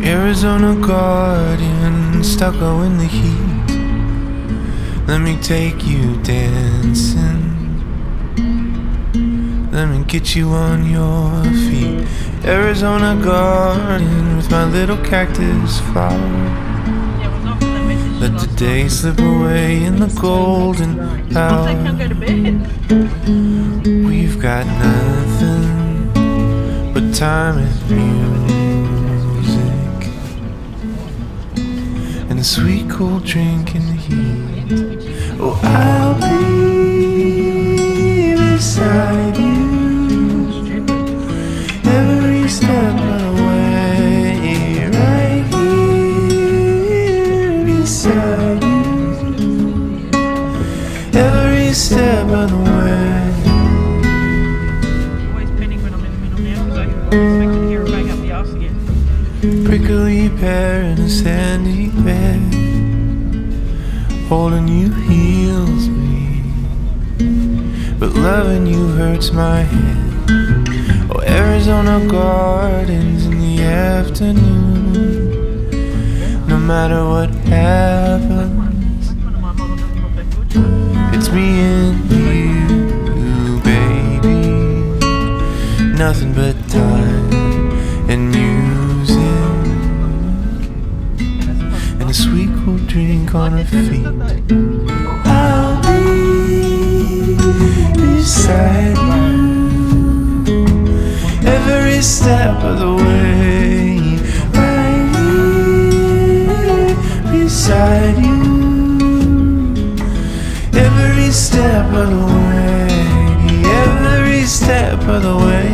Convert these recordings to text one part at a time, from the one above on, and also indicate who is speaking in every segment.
Speaker 1: Arizona garden, stucco in the heat. Let me take you dancing. Let me get you on your feet. Arizona garden with my little cactus flower. Let the day slip away in the golden hour. We've got nothing but time and music, and a sweet cold drink in the heat. Oh, I'll be beside you every step of the way, right here beside you every step of the way.
Speaker 2: Always penning when I'm in the middle now because I expect to hear her bang up the arse again.
Speaker 1: Prickly pear in a sandy bed, holding you heals me, but loving you hurts my head. Oh, Arizona gardens in the afternoon. No matter what happens, it's me and you, baby. Nothing but time and music, and a sweet cool drink on her feet. I'll be beside you every step of the way, right here beside you every step of the way, every step of the way.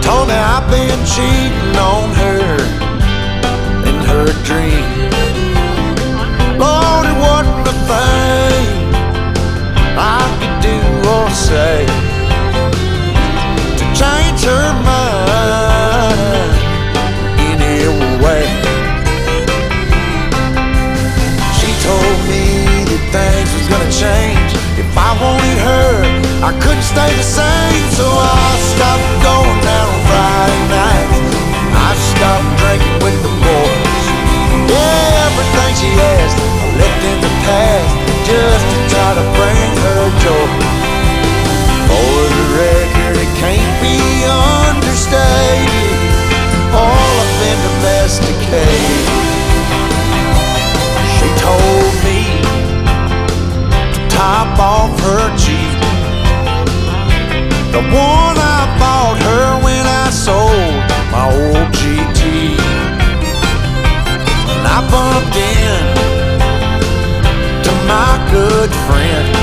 Speaker 1: told me I've been cheating on her in her dream. Lord, it wasn't a thing I could do or say to change her mind any way. She told me that things was gonna change. If I wanted her, I couldn't stay the same. So I stopped going out on Friday nights. I stopped drinking with the boys. Yeah, everything she asked I left in the past, just to try to bring her joy. For the record, it can't be understated, all I've been domesticated. She told me to top off her Jeep, the one I bought her when I sold my old GT. And I bumped in to my good friend